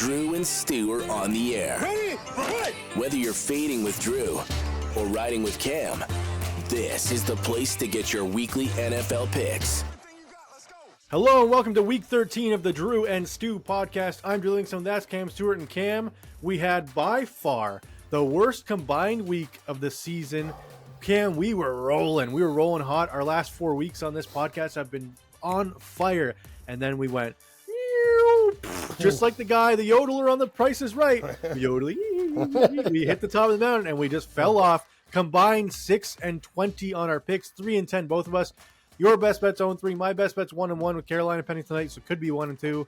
Drew and Stu are on the air. Ready? Right. Whether you're fading with Drew or riding with Cam, this is the place to get your weekly NFL picks. Hello and welcome to week 13 of the Drew and Stu podcast. I'm Drew Livingstone, that's Cam Stewart, and Cam, we had by far the worst combined week of the season. Cam, we were rolling hot. Our last 4 weeks on this podcast have been on fire, and then we went just like the guy, the yodeler on The Price is Right. Yodeling. We hit the top of the mountain and we just fell off. Combined 6-20 on our picks, 3-10 both of us. Your best bet's 0-3. My best bet's 1-1 with Carolina pending tonight, so it could be 1-2.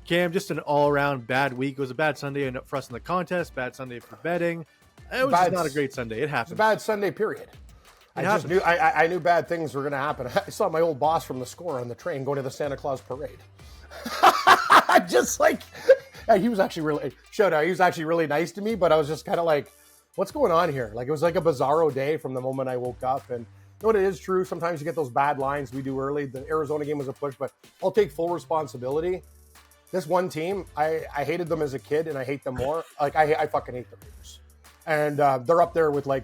Cam, just an all-around bad week. It was a bad Sunday for us in the contest, bad Sunday for betting. It was just not a great Sunday. It happened. It's a bad Sunday, period. I knew bad things were going to happen. I saw my old boss from the Score on the train going to the Santa Claus parade. Just like, he was actually really nice to me, but I was just kind of like, what's going on here? Like, it was like a bizarro day from the moment I woke up. And you know what, it is true. Sometimes you get those bad lines we do early. The Arizona game was a push, but I'll take full responsibility. This one team, I hated them as a kid, and I hate them more. Like, I fucking hate the Raiders. And they're up there with, like,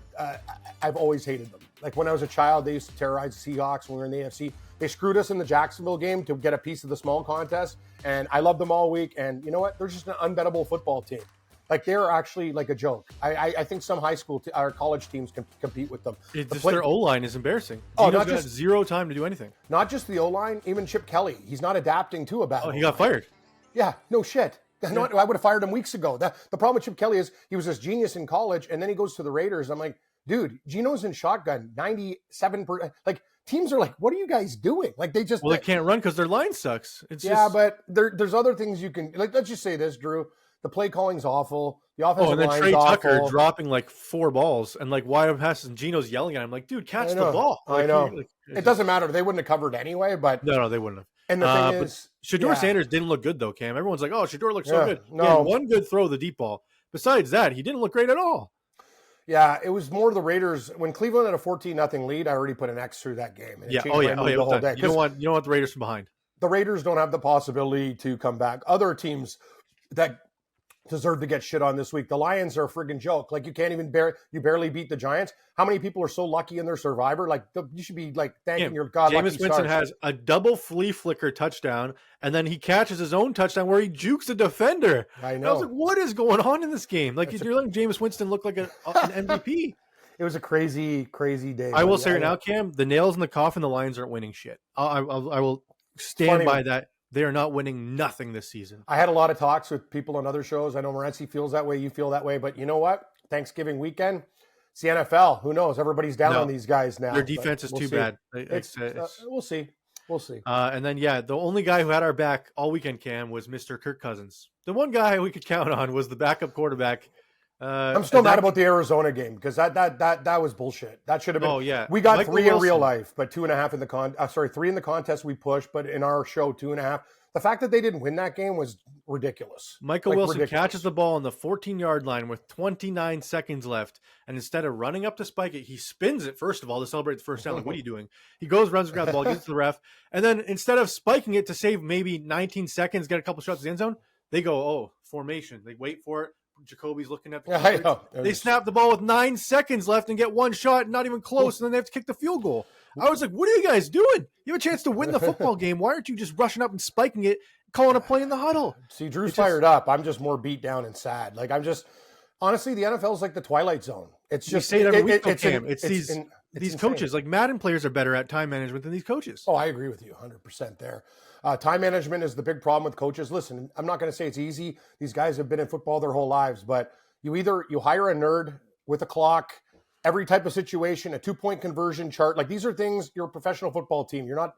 I've always hated them. Like, when I was a child, they used to terrorize the Seahawks when we were in the AFC. They screwed us in the Jacksonville game to get a piece of the small contest, and I loved them all week. And you know what? They're just an unbettable football team. Like, they're actually like a joke. I think some high school or college teams can compete with them. Their O-line is embarrassing. Gino's got zero time to do anything. Not just the O-line, even Chip Kelly. He's not adapting to a bad O-line. He got fired. Yeah, no shit. I would have fired him weeks ago. The problem with Chip Kelly is he was this genius in college, and then he goes to the Raiders. I'm like, dude, Gino's in shotgun, 97%. Like, teams are like, what are you guys doing? Like, they just... Well, they can't run because their line sucks. But there's other things you can... Like, let's just say this, Drew. The play calling's awful. The offensive line's awful. And then Trey Tucker dropping like 4 balls and like wide passes, and Gino's yelling at him like, dude, catch the ball. I know. It doesn't matter. They wouldn't have covered anyway, but... No, they wouldn't have. And the thing is... Shedeur Sanders didn't look good, though, Cam. Everyone's like, oh, Shedeur looks so good. No. He had one good throw, the deep ball. Besides that, he didn't look great at all. Yeah, it was more the Raiders. When Cleveland had a 14-0 lead, I already put an X through that game. And the whole day. You don't want the Raiders from behind. The Raiders don't have the possibility to come back. Other teams that deserve to get shit on this week. The Lions are a friggin' joke. Like, you can't even barely beat the Giants. How many people are so lucky in their survivor? Like, you should be like thanking your God. Jameis Winston has a double flea flicker touchdown, and then he catches his own touchdown where he jukes a defender. I know. And I was like, what is going on in this game? Like, you're letting Jameis Winston look like an MVP. It was a crazy, crazy day. I will say right now, Cam, the nails in the coffin, the Lions aren't winning shit. I will stand by that. They are not winning nothing this season. I had a lot of talks with people on other shows. I know Morency feels that way. You feel that way. But you know what? Thanksgiving weekend, it's the NFL. Who knows? Everybody's down on these guys now. Their defense is too bad. We'll see. We'll see. And then, the only guy who had our back all weekend, Cam, was Mr. Kirk Cousins. The one guy we could count on was the backup quarterback. I'm still mad about the Arizona game because that was bullshit. That should have been. Oh yeah, we got Michael 3 Wilson. In real life, but 2.5 in the 3 in the contest we pushed, but in our show 2.5. The fact that they didn't win that game was ridiculous. Michael Wilson catches the ball on the 14-yard line with 29 seconds left, and instead of running up to spike it, he spins it first of all to celebrate the first down. Like, what are you doing? He goes, runs, grabs the ball, gets to the ref, and then instead of spiking it to save maybe 19 seconds, get a couple shots in the end zone, they go, formation. They wait for it. Jacoby's looking at the They snap the ball with 9 seconds left and get one shot, not even close, and then they have to kick the field goal. I was like, what are you guys doing? You have a chance to win the football game. Why aren't you just rushing up and spiking it, calling a play in the huddle? See, Drew's fired up. I'm just more beat down and sad. Like, honestly, the NFL is like the Twilight Zone. It's just, you say it every week, Cam. It's these coaches, insane. like Madden players are better at time management than these coaches. Oh, I agree with you 100% there. Time management is the big problem with coaches. Listen, I'm not going to say it's easy. These guys have been in football their whole lives, but you hire a nerd with a clock, every type of situation, a 2-point conversion chart. Like, these are things, you're a professional football team. You're not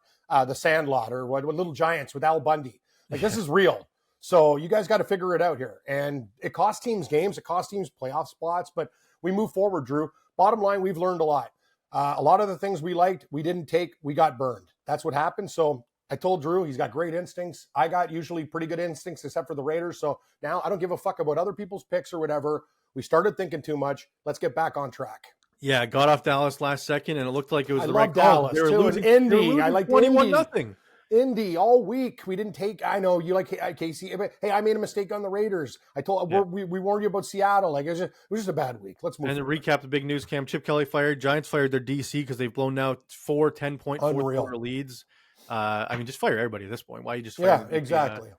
the Sandlot or what Little Giants with Al Bundy. Like, this is real. So you guys got to figure it out here. And it costs teams games. It costs teams playoff spots, but we move forward, Drew. Bottom line, we've learned a lot. A lot of the things we liked, we didn't take, we got burned. That's what happened. So I told Drew he's got great instincts. I got usually pretty good instincts except for the Raiders. So now I don't give a fuck about other people's picks or whatever. We started thinking too much. Let's get back on track. Yeah, got off Dallas last second, and it looked like it was the right call. Dallas. They were losing Indy. I like 21-0. Indy all week. We didn't take. I know you like KC, but hey, I made a mistake on the Raiders. I told we warned you about Seattle. Like it was just a bad week. Let's move. And to recap the big news, Cam, Chip Kelly fired. Giants fired their DC because they've blown now 4 10-point fourth-quarter leads. I mean, just fire everybody at this point. Why you just fire them? Exactly.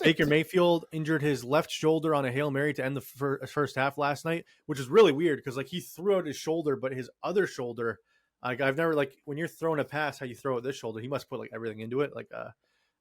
Baker Mayfield injured his left shoulder on a Hail Mary to end the first half last night, which is really weird because like he threw out his shoulder, but his other shoulder, like I've never like when you're throwing a pass, how you throw it this shoulder, he must put like everything into it. Like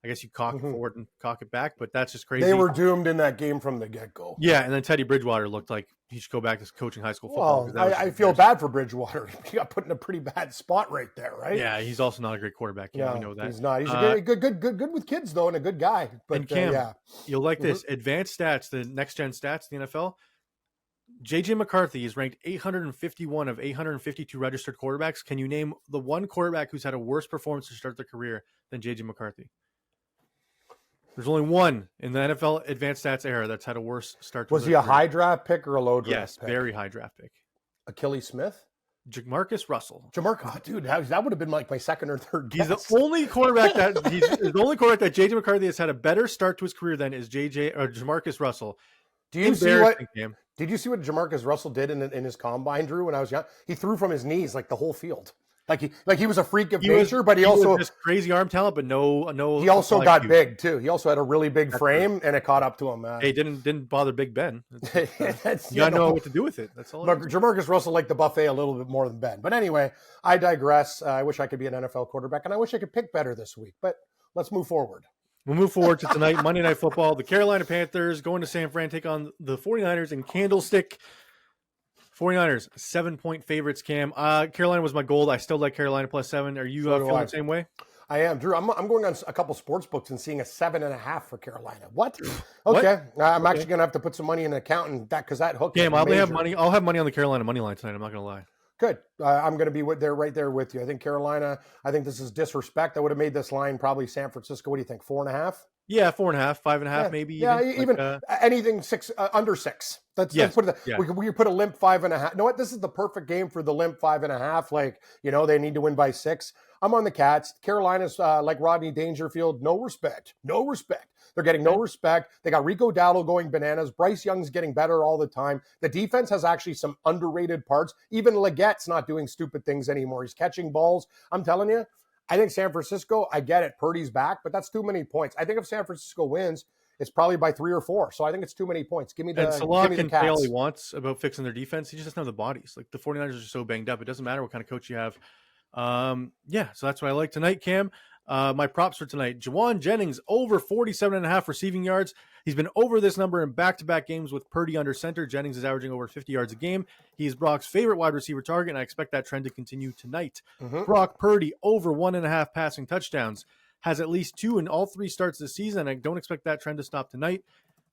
I guess you cock it forward and cock it back, but that's just crazy. They were doomed in that game from the get-go. Yeah, and then Teddy Bridgewater looked like he should go back to coaching high school football. Well, I feel bad for Bridgewater. He got put in a pretty bad spot right there, right? Yeah, he's also not a great quarterback. Yeah, we know that. He's not. He's a good with kids, though, and a good guy. But and Cam, you'll like this. Advanced stats, the next-gen stats, the NFL, J.J. McCarthy is ranked 851 of 852 registered quarterbacks. Can you name the one quarterback who's had a worse performance to start their career than J.J. McCarthy? There's only one in the NFL advanced stats era that's had a worse start. Was he a high draft pick or a low draft pick? Yes, very high draft pick. Achilles Smith? Jamarcus Russell. Dude, that would have been like my second or third guess. He's the only quarterback that J.J. McCarthy has had a better start to his career than is Jamarcus Russell. Did you see what Jamarcus Russell did in his combine, Drew, when I was young? He threw from his knees like the whole field. Like he was a freak of nature, but he also was just crazy arm talent, but no. He also got big too. He also had a really big frame, and it caught up to him. Hey, didn't bother Big Ben. You gotta know what to do with it. That's all. Jamarcus Russell liked the buffet a little bit more than Ben. But anyway, I digress. I wish I could be an NFL quarterback, and I wish I could pick better this week. But let's move forward. We'll move forward to tonight, Monday Night Football. The Carolina Panthers going to San Fran, take on the 49ers in Candlestick. 49ers, 7-point favorites, Cam. Carolina was my gold. I still like Carolina +7. Are you feeling the same way? I am, Drew. I'm going on a couple sports books and seeing a 7.5 for Carolina. What? Okay. I'm actually going to have to put some money in an account and because that hook. Cam, I'll have money on the Carolina money line tonight. I'm not going to lie. Good. I'm going to be right there with you. I think Carolina. I think this is disrespect. I would have made this line probably San Francisco. What do you think? 4.5? Yeah, 4.5, 5.5, maybe. Yeah, even anything under 6. Let's put it. Yeah. We put a limp 5.5. You know what? This is the perfect game for the limp 5.5. Like they need to win by 6. I'm on the Cats. Carolina's like Rodney Dangerfield. No respect. They're getting no respect. They got Rico Dowdle going bananas. Bryce Young's getting better all the time. The defense has actually some underrated parts. Even Leggette's not doing stupid things anymore. He's catching balls. I'm telling you. I think San Francisco, I get it. Purdy's back, but that's too many points. I think if San Francisco wins, it's probably by 3 or 4. So I think it's too many points. Give me the Cats. Salah can say all he wants about fixing their defense. He just doesn't have the bodies. Like the 49ers are so banged up. It doesn't matter what kind of coach you have. So that's what I like tonight, Cam. My props for tonight, Jawan Jennings over 47.5 receiving yards. He's been over this number in back-to-back games with Purdy under center. Jennings is averaging over 50 yards a game. He is Brock's favorite wide receiver target, and I expect that trend to continue tonight. Brock Purdy over 1.5 passing touchdowns. Has at least 2 in all 3 starts this season. I don't expect that trend to stop tonight.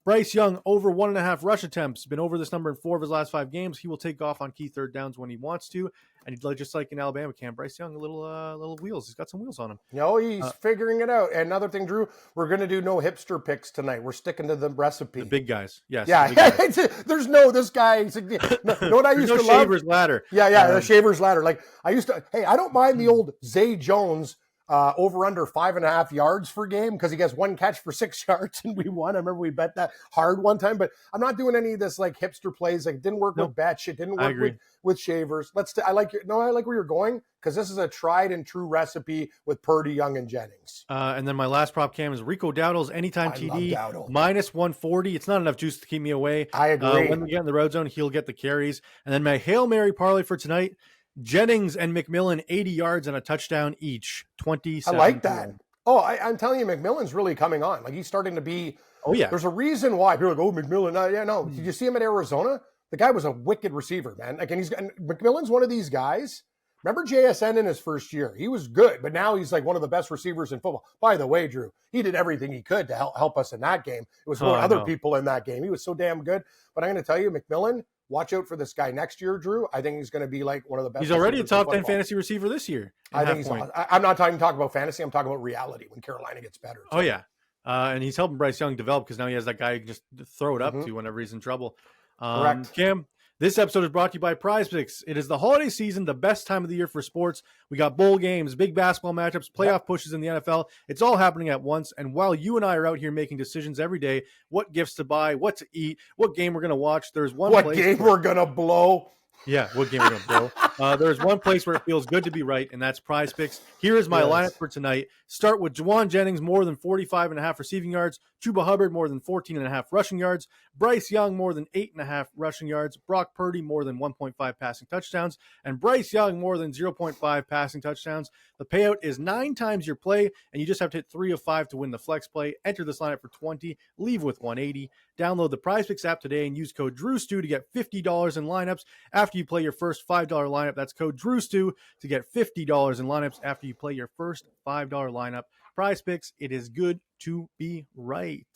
Bryce Young over 1.5 rush attempts. Been over this number in 4 of his last 5 games. He will take off on key third downs when he wants to. And just like in Alabama camp, Bryce Young, a little wheels. He's got some wheels on him. No, he's figuring it out. And another thing, Drew, we're going to do no hipster picks tonight. We're sticking to the recipe. The big guys. Yes. Yeah. The guys. There's this guy. You know what I used to love? Shaver's ladder. Yeah. The Shaver's ladder. Like I used to, I don't mind the old Zay Jones over under 5.5 yards per game because he gets 1 catch for 6 yards and we won. I remember we bet that hard one time, but I'm not doing any of this like hipster plays. Like it didn't work with Batch. It didn't work with Shavers. I like where you're going because this is a tried and true recipe with Purdy, Young, and Jennings. And then my last prop, Cam, is Rico Dowdle's anytime TD -140. It's not enough juice to keep me away. I agree. When we get in the red zone, he'll get the carries. And then my Hail Mary parlay for tonight, Jennings and McMillan, 80 yards and a touchdown each, 27. I like that. Oh, I'm telling you, McMillan's really coming on. Like he's starting to be. Oh yeah. There's a reason why people are like, oh, McMillan. No. Did you see him at Arizona? The guy was a wicked receiver, man. Like, and McMillan's one of these guys. Remember JSN in his first year? He was good, but now he's like one of the best receivers in football. By the way, Drew, he did everything he could to help us in that game. It was more other people in that game. He was so damn good. But I'm going to tell you, McMillan. Watch out for this guy next year, Drew. I think he's going to be like one of the best. He's already a top 10 fantasy receiver this year. I think I'm not talking about fantasy. I'm talking about reality when Carolina gets better. So. Oh, yeah. And he's helping Bryce Young develop because now he has that guy you can just throw it up to whenever he's in trouble. Correct. Cam, This episode is brought to you by PrizePicks. It is the holiday season, the best time of the year for sports. We got bowl games, big basketball matchups, playoff pushes in the NFL. It's all happening at once. And while you and I are out here making decisions every day, what gifts to buy, what to eat, what game we're going to watch, there's one what game we're going to blow. Yeah, what game we're going to blow. There's one place where it feels good to be right, and that's PrizePicks. Here is my lineup for tonight. Start with Juwan Jennings, more than 45.5 receiving yards. Chuba Hubbard, more than 14.5 rushing yards. Bryce Young, more than 8.5 rushing yards. Brock Purdy, more than 1.5 passing touchdowns. And Bryce Young, more than 0.5 passing touchdowns. The payout is 9 times your play, and you just have to hit 3 of 5 to win the flex play. Enter this lineup for 20, leave with 180. Download the PrizePicks app today and use code DrewStew to get $50 in lineups after you play your first $5 lineup. That's code DrewStew to get $50 in lineups after you play your first $5 lineup. PrizePicks, it is good to be right.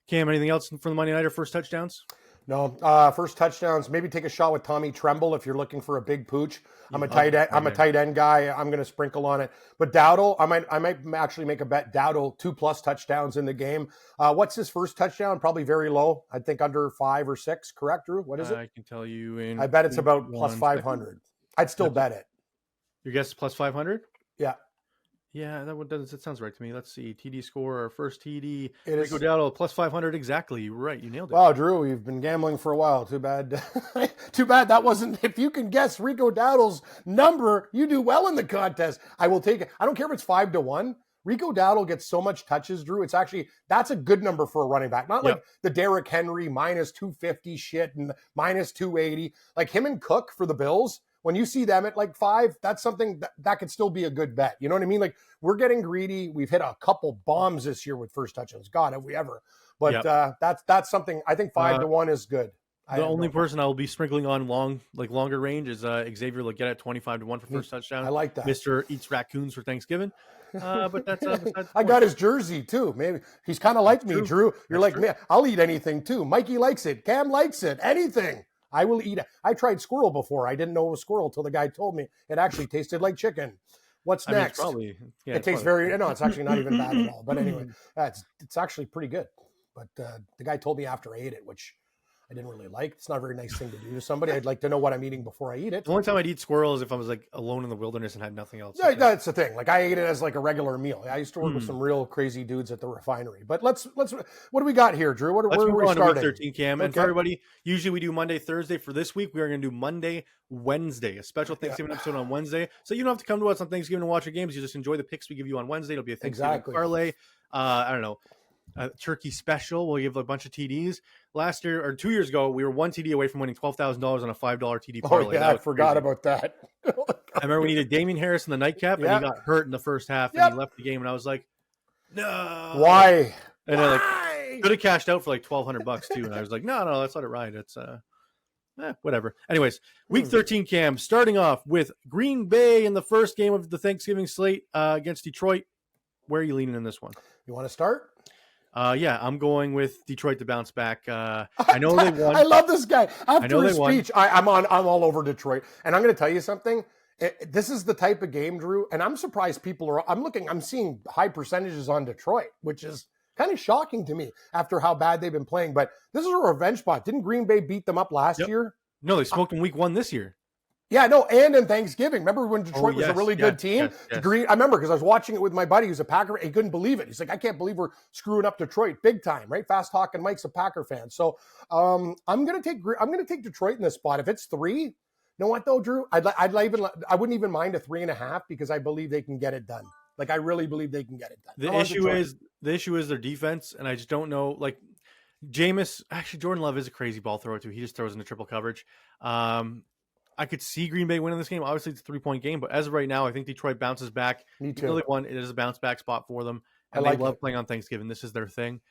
Cam, anything else for the Monday Night or first touchdowns? No, first touchdowns. Maybe take a shot with Tommy Tremble if you're looking for a big pooch. I'm a tight end guy. I'm going to sprinkle on it. But Dowdle, I might actually make a bet. Dowdle 2+ touchdowns in the game. What's his first touchdown? Probably very low. I think under 5 or 6. Correct, Drew? What is it? I can tell you. I bet it's about plus 500. I'd still bet it. Your guess is plus 500? Yeah. Yeah, that sounds right to me. Let's see. TD score, our first TD. Rico Dowdle, plus 500 exactly. Right, you nailed it. Wow, Drew, you've been gambling for a while. Too bad. Too bad that wasn't. If you can guess Rico Dowdle's number, you do well in the contest. I will take it. I don't care if it's 5-1. Rico Dowdle gets so much touches, Drew. It's actually, that's a good number for a running back. Not like the Derrick Henry minus 250 shit and minus 280. Like him and Cook for the Bills. When you see them at like 5, that's something that could still be a good bet. You know what I mean? Like we're getting greedy. We've hit a couple bombs this year with first touchdowns. God, have we ever? But that's something. I think 5-1 is good. The only person I will be sprinkling on longer range is Xavier Legette at 25-1 for first touchdown. I like that. Mr. Eats Raccoons for Thanksgiving. But that's I got his jersey too. Maybe he's kind of like me, Drew. You're like me. I'll eat anything too. Mikey likes it. Cam likes it. Anything. I will eat it. I tried squirrel before. I didn't know it was squirrel until the guy told me it actually tasted like chicken. What's next? It tastes it's actually not even bad at all. But anyway, it's actually pretty good. But the guy told me after I ate it, which I didn't really like. It's not a very nice thing to do to somebody. I'd like to know what I'm eating before I eat it. The only time I'd eat squirrel is if I was like alone in the wilderness and had nothing else. Yeah, that's the thing. Like I ate it as like a regular meal. I used to work with some real crazy dudes at the refinery. But let's what do we got here, Drew? Where are we starting? Week 13, Cam. Okay. And for everybody, usually we do Monday, Thursday. For this week, we are going to do Monday, Wednesday, a special Thanksgiving episode on Wednesday. So you don't have to come to us on Thanksgiving and watch your games. You just enjoy the picks we give you on Wednesday. It'll be a Thanksgiving parlay. I don't know. Turkey special. We'll give a bunch of TDs. Last year or 2 years ago, we were one TD away from winning $12,000 on a $5 TD parlay. Oh yeah, I forgot about that. I remember we needed Damian Harris in the nightcap, and he got hurt in the first half, and he left the game. And I was like, "No, why?" And I could have cashed out for like $1,200 too. And I was like, "No, let's let it ride. It's whatever." Anyways, week 13, Cam, starting off with Green Bay in the first game of the Thanksgiving slate against Detroit. Where are you leaning in this one? You want to start? I'm going with Detroit to bounce back. I know they won. I love this guy. After his speech, I'm all over Detroit. And I'm going to tell you something. This is the type of game, Drew, and I'm surprised I'm seeing high percentages on Detroit, which is kind of shocking to me after how bad they've been playing. But this is a revenge spot. Didn't Green Bay beat them up last year? No, they smoked them week 1 this year. Yeah, no, and in Thanksgiving. Remember when Detroit was a really good team? Yes. I remember because I was watching it with my buddy who's a Packer. He couldn't believe it. He's like, I can't believe we're screwing up Detroit big time, right? Fast Talk and Mike's a Packer fan. So I'm gonna take Detroit in this spot. If it's 3, you know what though, Drew? I wouldn't even mind a 3.5 because I believe they can get it done. Like I really believe they can get it done. The issue is their defense, and I just don't know. Like Jordan Love is a crazy ball thrower too. He just throws into triple coverage. I could see Green Bay winning this game. Obviously, it's a 3-point game, but as of right now, I think Detroit bounces back. Me too. It is a bounce back spot for them, and they love playing on Thanksgiving. This is their thing.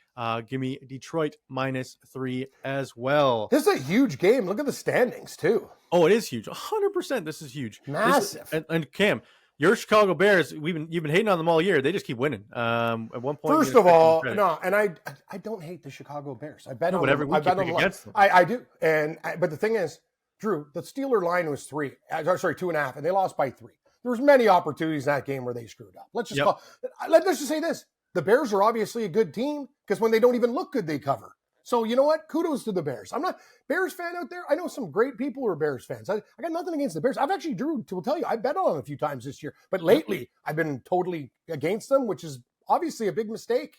Give me Detroit -3 as well. This is a huge game. Look at the standings too. Oh, it is huge. 100%. This is huge. Massive. And Cam, your Chicago Bears, you've been hating on them all year. They just keep winning. At one point, first of all, no, and I don't hate the Chicago Bears. I bet on every week. I bet against them. I do. But the thing is, Drew, the Steeler line was 2.5, and they lost by 3. There was many opportunities in that game where they screwed up. Let's just say this: the Bears are obviously a good team because when they don't even look good, they cover. So you know what? Kudos to the Bears. I'm not Bears fan out there. I know some great people who are Bears fans. I got nothing against the Bears. I've actually, Drew, will tell you, I bet on them a few times this year. But lately, I've been totally against them, which is obviously a big mistake.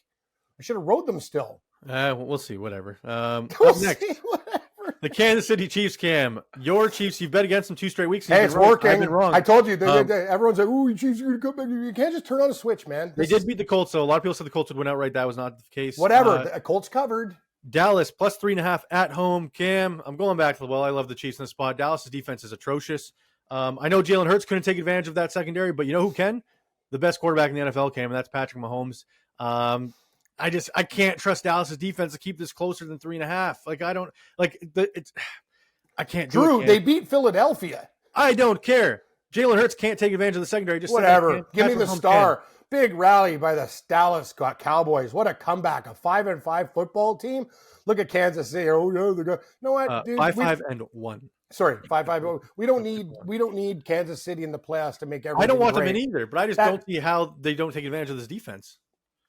I should have rode them still. We'll see. Whatever. We'll Up next, see, whatever. the Kansas City Chiefs, Cam. Your Chiefs, you've bet against them 2 straight weeks. Hey, it's working. I've been wrong. I told you. Everyone's like, "Ooh, Chiefs are going to come back." You can't just turn on a switch, man. They did beat the Colts, so a lot of people said the Colts would win outright. That was not the case. Whatever. The Colts covered. Dallas plus 3.5 at home. Cam, I'm going back to the well. I love the Chiefs in the spot. Dallas's defense is atrocious. I know Jalen Hurts couldn't take advantage of that secondary, but you know who can? The best quarterback in the NFL, Cam, and that's Patrick Mahomes. I can't trust Dallas's defense to keep this closer than 3.5. I can't do Drew, it. they beat Philadelphia. I don't care. Jalen Hurts can't take advantage of the secondary. Just whatever. Give me the star. Big rally by the Dallas Cowboys. What a comeback. A 5-5 football team. Look at Kansas City. Oh, yeah, they're good. You know what, dude? 5-5-1. Sorry, 5-5. We don't need Kansas City in the playoffs to make everything I don't want great. them in either, but I just don't see how they don't take advantage of this defense.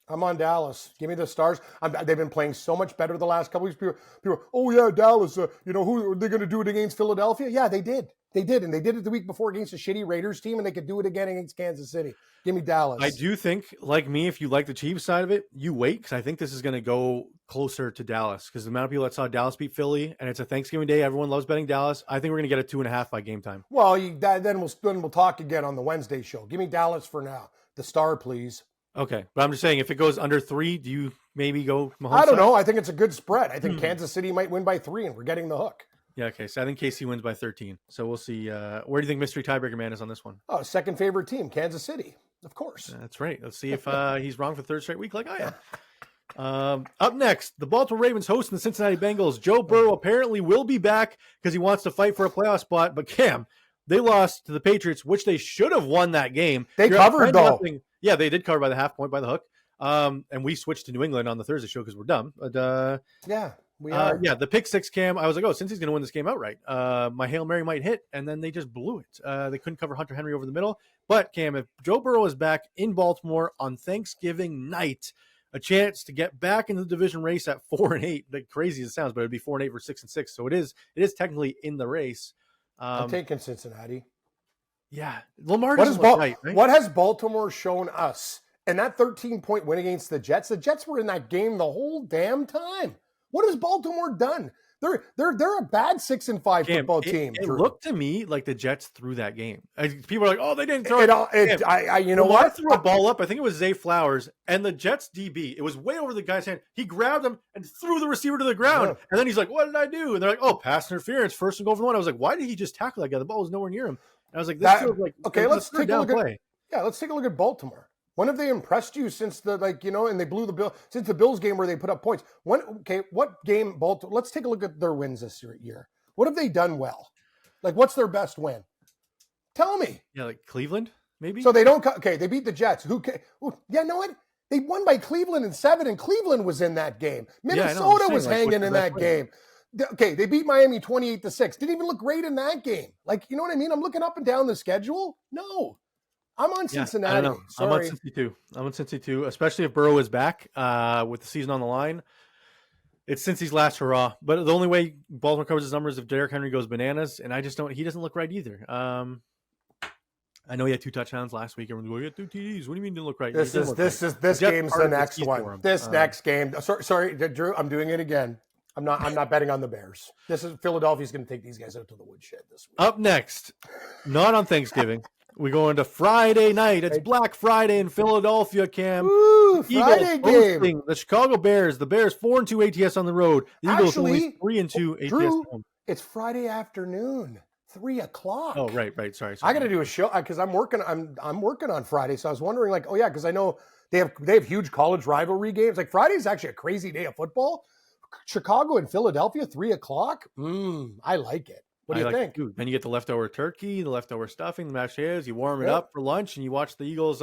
I'm on Dallas. Give me the Stars. They've been playing so much better the last couple weeks. People, oh yeah, Dallas. Who are they going to do it against Philadelphia? Yeah, they did. They did, and they did it the week before against a shitty Raiders team, and they could do it again against Kansas City. Give me Dallas. I do think, like me, if you like the Chiefs side of it, you wait, because I think this is going to go closer to Dallas, because the amount of people that saw Dallas beat Philly, and it's a Thanksgiving day, everyone loves betting Dallas. I think we're going to get a 2.5 by game time. Well, then we'll talk again on the Wednesday show. Give me Dallas for now. The star, please. Okay, but I'm just saying, if it goes under 3, do you maybe go Mahomes? I don't know. I think it's a good spread. I think Kansas City might win by 3, and we're getting the hook. Yeah, okay. So I think KC wins by 13. So we'll see. Where do you think Mystery Tiebreaker Man is on this one? Oh, second favorite team, Kansas City. Of course. That's right. Let's see if he's wrong for the 3rd straight week like I am. Up next, the Baltimore Ravens hosting the Cincinnati Bengals. Joe Burrow apparently will be back because he wants to fight for a playoff spot. But Cam, they lost to the Patriots, which they should have won that game. They covered, though. Yeah, they did cover by the half point, by the hook. And we switched to New England on the Thursday show because we're dumb. But yeah. We are. The pick 6, Cam, I was like, since he's going to win this game outright, my Hail Mary might hit, and then they just blew it. They couldn't cover Hunter Henry over the middle. But, Cam, if Joe Burrow is back in Baltimore on Thanksgiving night, a chance to get back into the division race at 4-8, like crazy as it sounds, but it'd be 4-8 for 6-6. So it is technically in the race. I'm taking Cincinnati. Yeah. Lamar doesn't look right? What has Baltimore shown us? And that 13-point win against the Jets were in that game the whole damn time. What has Baltimore done? They're a bad 6-5 football team. It looked to me like the Jets threw that game. People are like, "Oh, they didn't throw it." You know Lamar what? threw a ball up. I think it was Zay Flowers, and the Jets DB. It was way over the guy's hand. He grabbed him and threw the receiver to the ground. Yeah. And then he's like, "What did I do?" And they're like, "Oh, pass interference, 1st and goal for the one." I was like, "Why did he just tackle that guy? The ball was nowhere near him." And I was like, "This feels like okay." Let's take a look at Baltimore. When have they impressed you since and they blew the Bill since the Bills game where they put up points? What game Baltimore? Let's take a look at their wins this year. What have they done well? Like, what's their best win? Tell me. Yeah, like Cleveland, maybe. So they don't. Okay, they beat the Jets. Yeah, know what? They won by Cleveland in 7, and Cleveland was in that game. Minnesota was hanging in that game. Okay, they beat Miami 28-6. Didn't even look great in that game. Like, you know what I mean? I'm looking up and down the schedule. No. I'm on Cincinnati. I don't know. I'm on Cincinnati too, especially if Burrow is back with the season on the line. It's Cincy's last hurrah. But the only way Baltimore covers his numbers is if Derrick Henry goes bananas, and he doesn't look right either. I know he had 2 touchdowns last week. Everyone's going, "You had 2 TDs. What do you mean didn't look right?" This game's the next one. This next game. Sorry, Drew, I'm doing it again. I'm not betting on the Bears. Philadelphia's going to take these guys out to the woodshed this week. Up next, not on Thanksgiving. We go into Friday night. It's Black Friday in Philadelphia, Cam. Ooh, Friday game. The Chicago Bears. The Bears 4-2 ATS on the road. The Eagles only 3-2 ATS Drew, at home. It's Friday afternoon, 3:00. Oh, right. Sorry. I got to do a show because I'm working on Friday. So I was wondering, because I know they have huge college rivalry games. Like, Friday's actually a crazy day of football. Chicago and Philadelphia, 3:00. I like it. What do you think? Then you get the leftover turkey, the leftover stuffing, the mashed potatoes. You warm it up for lunch, and you watch the Eagles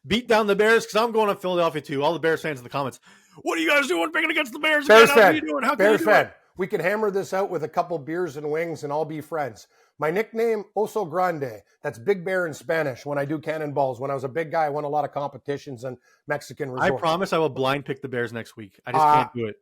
beat down the Bears. Because I'm going to Philadelphia too. All the Bears fans in the comments, what are you guys doing picking against the Bears? Bears fan. How are you doing? Bears fan. We can hammer this out with a couple beers and wings, and all be friends. My nickname, Oso Grande. That's Big Bear in Spanish. When I do cannonballs, when I was a big guy, I won a lot of competitions and Mexican resorts. I promise I will blind pick the Bears next week. I just can't do it.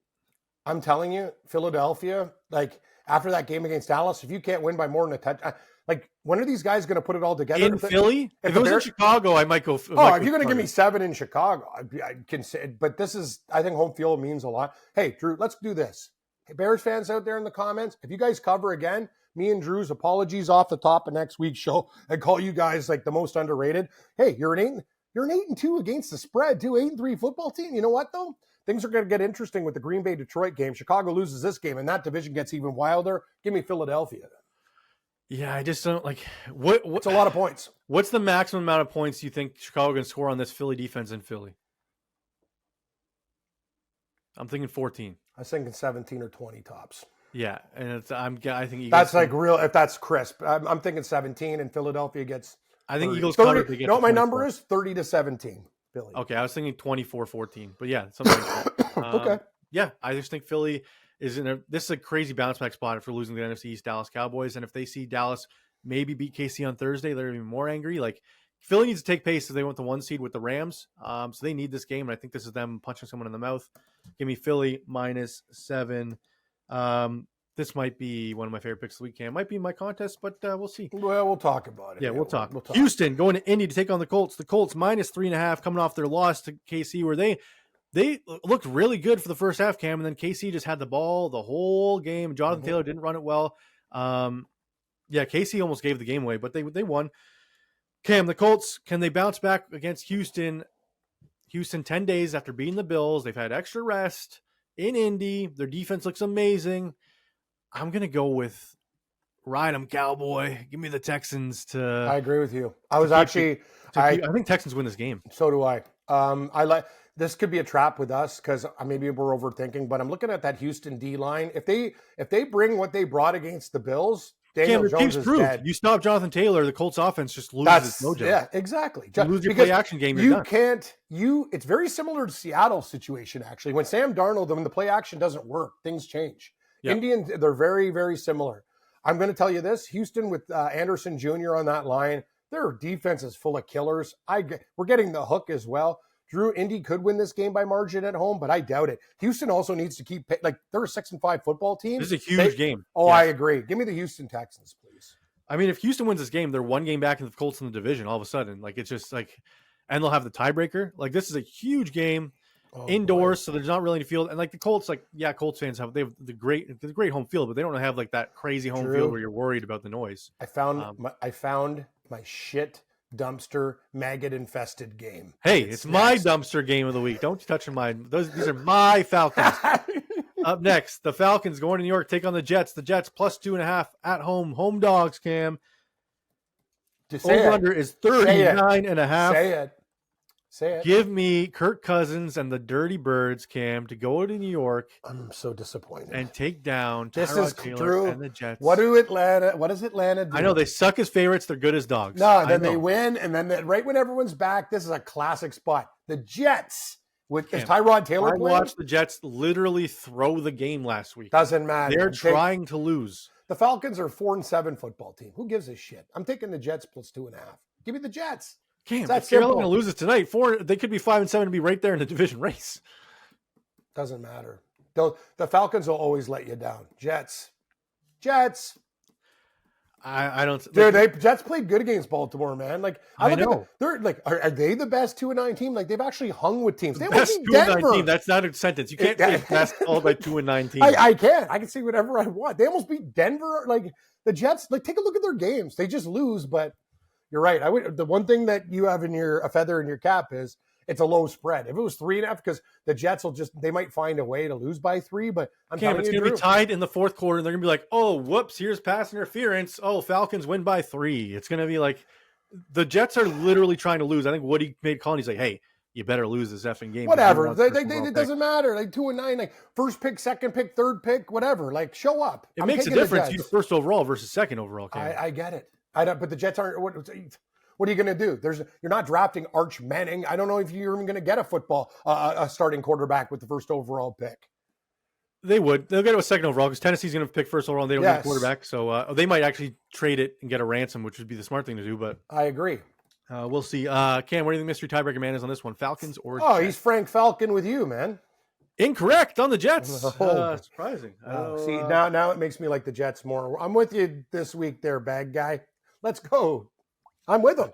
I'm telling you, Philadelphia, like after that game against Dallas, if you can't win by more than a touch, like when are these guys going to put it all together? In Philly? If it was in Chicago, I might go. If you're going to give me 7 in Chicago, I can say, but this is, I think home field means a lot. Hey, Drew, let's do this. Hey, Bears fans out there in the comments, if you guys cover again, me and Drew's apologies off the top of next week's show and call you guys like the most underrated. Hey, you're an 8-2 against the spread too, 8-3 football team. You know what though? Things are going to get interesting with the Green Bay Detroit game. Chicago loses this game, and that division gets even wilder. Give me Philadelphia. Yeah, I just don't like what. It's a lot of points. What's the maximum amount of points you think Chicago can score on this Philly defense in Philly? I'm thinking 14. I was thinking 17 or 20 tops. Yeah, and I think Eagles that's like real. If that's crisp, I'm thinking 17, and Philadelphia gets. I think 30. Eagles 30. You know what my number is? 30-17. Philly. Okay, I was thinking 24-14, but yeah, something like that. Okay. Yeah, I just think Philly is this is a crazy bounce back spot if we're losing the NFC East Dallas Cowboys, and if they see Dallas maybe beat KC on Thursday, they're even more angry. Like Philly needs to take pace because they went the 1 seed with the Rams, so they need this game, and I think this is them punching someone in the mouth. Give me Philly -7. This might be one of my favorite picks of the week, Cam. Might be in my contest, but we'll see. Well, we'll talk about it. Yeah, we'll talk. Houston going to Indy to take on the Colts. The Colts -3.5 coming off their loss to KC, where they looked really good for the first half, Cam, and then KC just had the ball the whole game. Jonathan Taylor didn't run it well. Yeah, KC almost gave the game away, but they won. Cam, the Colts, can they bounce back against Houston? Houston 10 days after beating the Bills. They've had extra rest in Indy. Their defense looks amazing. I'm going to go with ride 'em, Cowboy. Give me the Texans to. I agree with you. I think Texans win this game. So do I. This could be a trap with us because maybe we're overthinking, but I'm looking at that Houston D line. If they bring what they brought against the Bills, Daniel Jones is dead. You stop Jonathan Taylor, the Colts offense just loses mojo. Yeah, exactly. You lose your play action game. It's very similar to Seattle's situation actually. When Sam Darnold, when the play action doesn't work, things change. Yep. Indians, they're very, very similar. I'm going to tell you this: Houston with Anderson Jr. on that line, their defense is full of killers. We're getting the hook as well. Drew, Indy could win this game by margin at home, but I doubt it. Houston also needs to keep they're a 6-5 football team. This is a huge game. Oh, yes. I agree. Give me the Houston Texans, please. I mean, if Houston wins this game, they're 1 game back in the Colts in the division. All of a sudden, it's just and they'll have the tiebreaker. This is a huge game. Indoors, so there's not really any field, and the Colts, Colts fans have the great home field, but they don't have that crazy home field where you're worried about the noise. I found my shit dumpster maggot infested game. Hey, it's my dumpster game of the week. Don't you touch mine. These are my Falcons. Up next, the Falcons going to New York, take on the Jets. The Jets +2.5 at home dogs. Cam. Over under is 39.5. Say it. Give me Kirk Cousins and the Dirty Birds, Cam, to go to New York. I'm so disappointed. And take down Tyrod Taylor Drew, and the Jets. What does Atlanta do? I know they suck as favorites. They're good as dogs. No, then they win, and then right when everyone's back, this is a classic spot. The Jets is Tyrod Taylor playing? I watched the Jets literally throw the game last week. Doesn't matter. They're trying to lose. The Falcons are 4-7 football team. Who gives a shit? I'm taking the Jets +2.5. Give me the Jets. Cam, if Carolina going to lose it tonight, they could be 5-7 and be right there in the division race. Doesn't matter. The Falcons will always let you down. Jets. I don't. Jets played good against Baltimore, man. I know. They're are they the best 2-9 team? They've actually hung with teams. They best 2-9 team. That's not a sentence. You can't say best all by 2-9 team. I can. I can say whatever I want. They almost beat Denver. The Jets. Take a look at their games. They just lose, but. You're right. The one thing that you have a feather in your cap is it's a low spread. If it was 3.5, because the Jets they might find a way to lose by 3, but it's going to be tied in the fourth quarter, and they're going to be like, oh, whoops, here's pass interference. Oh, Falcons win by 3. It's going to be the Jets are literally trying to lose. I think Woody made call, and he's like, hey, you better lose this effing game. Whatever. It doesn't matter. 2-9, first pick, second pick, third pick, whatever. Show up. It makes a difference. You first overall versus second overall. Cam. I get it. But the Jets aren't. What are you going to do? You're not drafting Arch Manning. I don't know if you're even going to get a starting quarterback with the first overall pick. They would. They'll get a second overall because Tennessee's going to pick first overall. And they don't get a quarterback, so they might actually trade it and get a ransom, which would be the smart thing to do. But I agree. We'll see. Cam, what do you think mystery tiebreaker man is on this one? Falcons or? Oh, Jets? He's Frank Falcon with you, man. Incorrect on the Jets. Oh. Surprising. See, now it makes me like the Jets more. I'm with you this week there, bag guy. Let's go. I'm with them.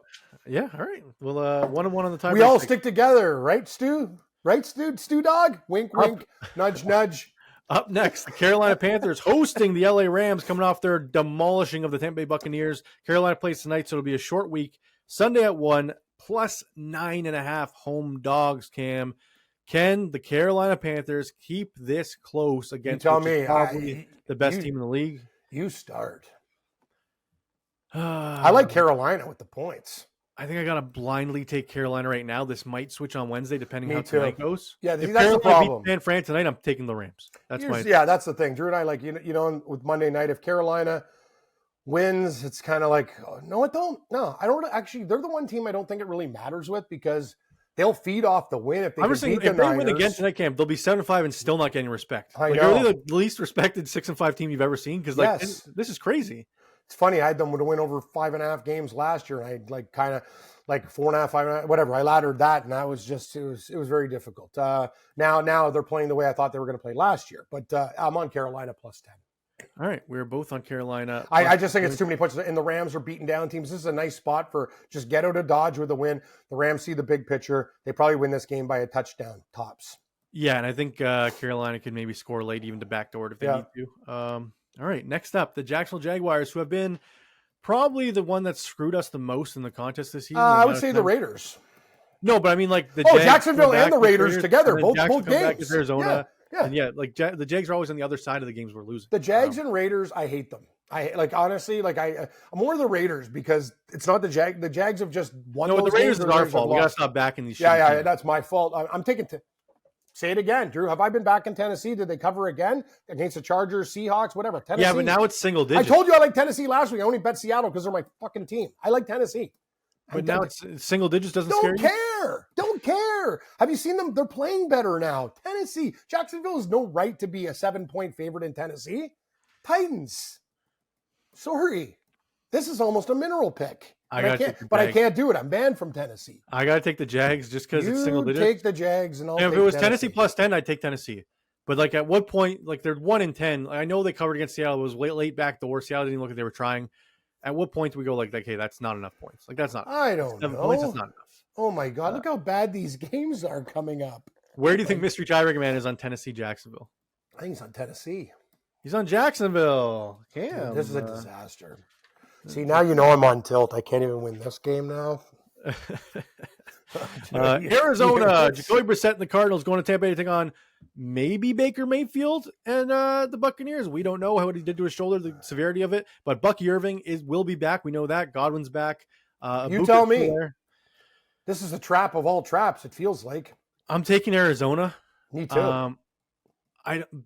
Yeah, all right. Well, 1-1 on the time. We all stick together, right, Stu? Right, Stu? Stu dog? Wink, wink, nudge, nudge. Up next, the Carolina Panthers hosting the LA Rams, coming off their demolishing of the Tampa Bay Buccaneers. Carolina plays tonight, so it'll be a short week. Sunday at 1, plus 9.5 home dogs, Cam. Can the Carolina Panthers keep this close against probably the best team in the league? You start. I like Carolina with the points. I think I got to blindly take Carolina right now. This might switch on Wednesday, depending how tonight goes. Yeah, if that's the problem. San Fran tonight, I'm taking the Rams. That's the thing. Drew and I, like, you know, with Monday night, if Carolina wins, it's kind of like, oh, no, it don't. No, I don't actually. They're the one team I don't think it really matters with because they'll feed off the win if they beat the Niners. Win again tonight, Cam, they'll be 7-5 and still not getting respect. I know. Are they the least respected 6-5 team you've ever seen? Because this is crazy. It's funny. I had them to win over 5.5 games last year, and I like kind of like 4.5, 5.5, whatever. I laddered that, and that was just it was very difficult. Now they're playing the way I thought they were going to play last year, but I'm on Carolina plus 10. All right, we're both on Carolina. I just think it's too many points, and the Rams are beating down teams. This is a nice spot for just get out of Dodge with a win. The Rams see the big picture. They probably win this game by a touchdown tops. Yeah, and I think Carolina could maybe score late, even to backdoor if they need to. All right, next up, the Jacksonville Jaguars, who have been probably the one that screwed us the most in the contest this season. I would say the Raiders. No, but I mean like Jacksonville and the Raiders together, both games. Arizona. Yeah. And like the Jags are always on the other side of the games we're losing. The Jags and Raiders, I hate them. I like honestly, like I'm more the Raiders because it's not the Jags. The Jags have just won. No, those the Raiders games, is our fault. We got to stop backing these. Yeah, that's my fault. I'm taking. Say it again, Drew. Have I been back in Tennessee? Did they cover again against the Chargers, Seahawks, whatever? Tennessee. Yeah, but now it's single digits. I told you I like Tennessee last week. I only bet Seattle because they're my fucking team. I like Tennessee. But now it's single digits doesn't scare you? Don't care. Have you seen them? They're playing better now. Tennessee. Jacksonville has no right to be a 7-point favorite in Tennessee. Titans. Sorry. This is almost a mineral pick. I can't do it. I'm banned from Tennessee. I got to take the Jags just because it's single digits. Take the Jags and if it was Tennessee plus 10, I'd take Tennessee. But like at what point, like they're 1-10. I know they covered against Seattle. It was late back door. Seattle didn't look like they were trying. At what point do we go like, hey, that's not enough points? Like that's not. I don't know. 7 points, that's not enough. Oh my God! Look how bad these games are coming up. Where do you think Mystery Tiebreaker Man is on Tennessee, Jacksonville? I think he's on Tennessee. He's on Jacksonville. Cam. Dude, this is a disaster. See, now you know I'm on tilt. I can't even win this game now. Arizona, Jacoby Brissett and the Cardinals going to Tampa Bay to take on maybe Baker Mayfield and the Buccaneers. We don't know what he did to his shoulder, the severity of it, but Bucky Irving will be back. We know that. Godwin's back. You tell me. This is a trap of all traps, it feels like. I'm taking Arizona. Me too.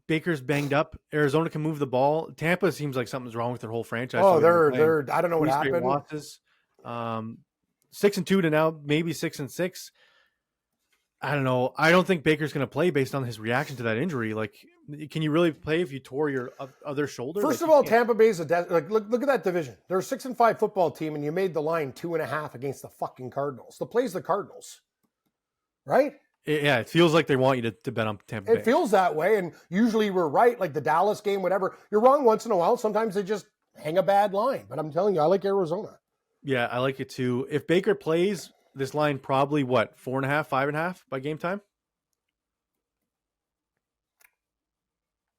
Baker's banged up. Arizona can move the ball. Tampa seems like something's wrong with their whole franchise. Oh, they're I don't know what happened. Losses. 6-2 to now maybe 6-6. I don't know. I don't think Baker's going to play based on his reaction to that injury. Like, can you really play if you tore your other shoulder? First of all, Tampa Bay's look at that division. They're a 6-5 football team, and you made the line 2.5 against the fucking Cardinals. The play's the Cardinals, right? Yeah, it feels like they want you to bet on Tampa Bay. It feels that way, and usually we're right, like the Dallas game, whatever. You're wrong once in a while. Sometimes they just hang a bad line. But I'm telling you, I like Arizona. Yeah, I like it too. If Baker plays, this line probably, 4.5, 5.5 by game time?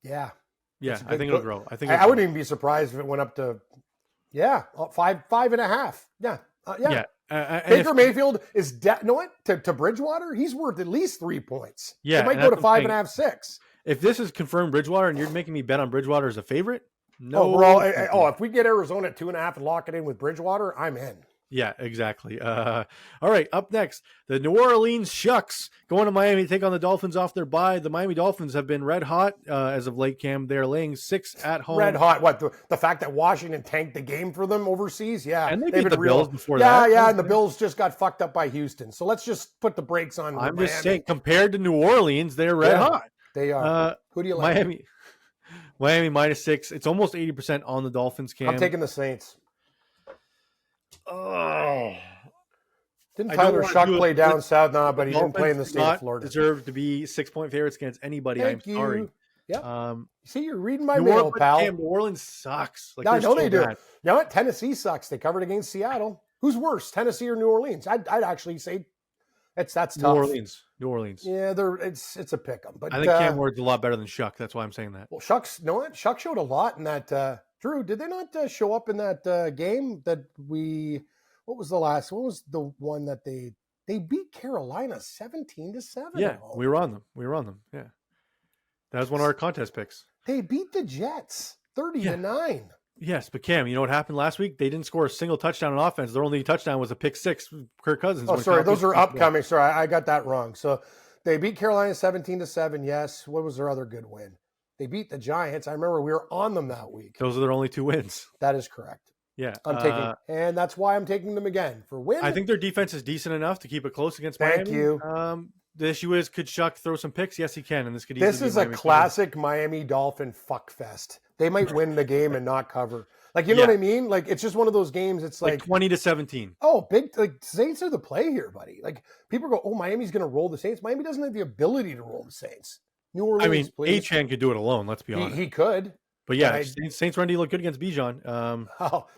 Yeah. Yeah, I think it'll grow. I wouldn't even be surprised if it went up to, 5.5. Yeah. Yeah. Baker Mayfield is to Bridgewater. He's worth at least 3 points. Yeah, it might go to 5.5, 6. If this is confirmed Bridgewater and you're making me bet on Bridgewater as a favorite, no. If we get Arizona at 2.5 and lock it in with Bridgewater, I'm in. Yeah, exactly. All right, up next, the New Orleans Shucks going to Miami to take on the Dolphins off their bye. The Miami Dolphins have been red hot as of late, Cam. They're laying 6 at home. Red hot? What, the fact that Washington tanked the game for them overseas? Yeah. And they beat the Bills before that. Yeah, and the Bills just got fucked up by Houston. So let's just put the brakes on. I'm just saying, compared to New Orleans, they're red hot. They are. Who do you like? Miami -6. It's almost 80% on the Dolphins, Cam. I'm taking the Saints. Oh, Didn't Tyler Shuck play down south? No, but he didn't play in the state of Florida. Deserve to be 6-point favorites against anybody. Thank I'm you. sorry. Yeah. See, you're reading my mail, pal. New Orleans sucks. Like, I know they do. You know what? Tennessee sucks. They covered against Seattle. Who's worse, Tennessee or New Orleans? I'd actually say that's tough. New Orleans. Yeah, it's a pick 'em. But I think Cam Ward's a lot better than Shuck. That's why I'm saying that. Well, Shuck's, you know what? Shuck showed a lot in that. Drew, did they not show up in that game that we? What was the one that they beat Carolina 17-7? Yeah, we were on them. Yeah, that was one of our contest picks. They beat the Jets 30-9. Yes, but Cam, you know what happened last week? They didn't score a single touchdown on offense. Their only touchdown was a pick six. Kirk Cousins. Oh, sorry, those are upcoming. Sorry, I got that wrong. So they beat Carolina 17-7. Yes. What was their other good win? They beat the Giants. I remember we were on them that week. Those are their only 2 wins. That is correct. Yeah, and that's why I'm taking them again for win. I think their defense is decent enough to keep it close against Miami. Thank you. The issue is, could Shuck throw some picks? Yes, he can, and this could. This is a classic Miami Dolphin fuckfest. They might win the game and not cover. Like, you know what I mean? Like, it's just one of those games. It's like 20-17. Oh, big! Like, Saints are the play here, buddy. Like, people go, "Oh, Miami's going to roll the Saints." Miami doesn't have the ability to roll the Saints. New Orleans, I mean, please. Achane could do it alone. Let's be honest. He could. But yeah, Saints run D look good against Bijan.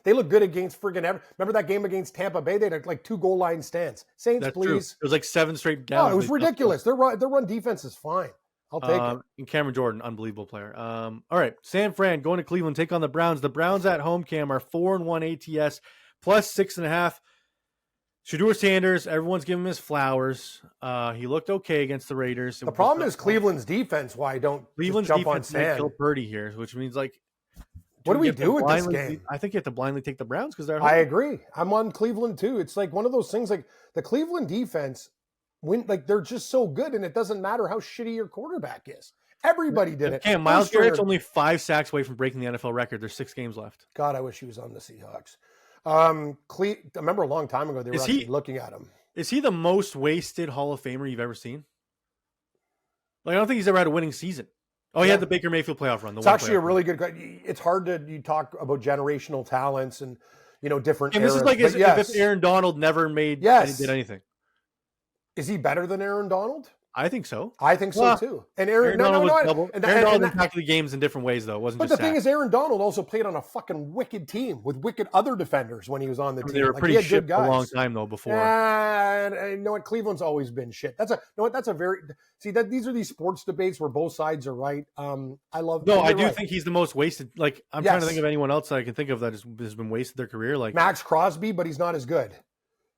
They look good against friggin' remember that game against Tampa Bay? They had like 2 goal line stands. Saints, please. True. It was like 7 straight downs. No, it was ridiculous. Their run defense is fine. I'll take it. And Cameron Jordan, unbelievable player. All right, San Fran going to Cleveland, take on the Browns. The Browns at home, Cam, are 4-1 ATS, plus 6.5. Shedeur Sanders, everyone's giving him his flowers. He looked okay against the Raiders. The problem is Cleveland's defense. Why don't Cleveland's jump on defense sand? Kill Purdy here, which means like, what do we do with this game? I think you have to blindly take the Browns because they're. I agree. I'm on Cleveland too. It's like one of those things. Like the Cleveland defense, they're just so good, and it doesn't matter how shitty your quarterback is. Everybody did it. Cam, Myles Garrett's only 5 sacks away from breaking the NFL record. There's 6 games left. God, I wish he was on the Seahawks. I remember a long time ago they were actually looking at him. Is he the most wasted Hall of Famer you've ever seen? Like, I don't think he's ever had a winning season. Oh, he had the Baker Mayfield playoff run. It's actually a really good. It's hard you talk about generational talents and different. And this is like if Aaron Donald never did anything. Is he better than Aaron Donald? I think so. I think so too. And Aaron Donald impacted the games in different ways, though. It wasn't. But the thing is, Aaron Donald also played on a fucking wicked team with wicked other defenders when he was on the team. They were pretty shit for a long time though. Before, and you know what? Cleveland's always been shit. These are these sports debates where both sides are right. I love. No, I do think he's the most wasted. Like, I'm trying to think of anyone else that I can think of that has been wasted their career. Like Max Crosby, but he's not as good.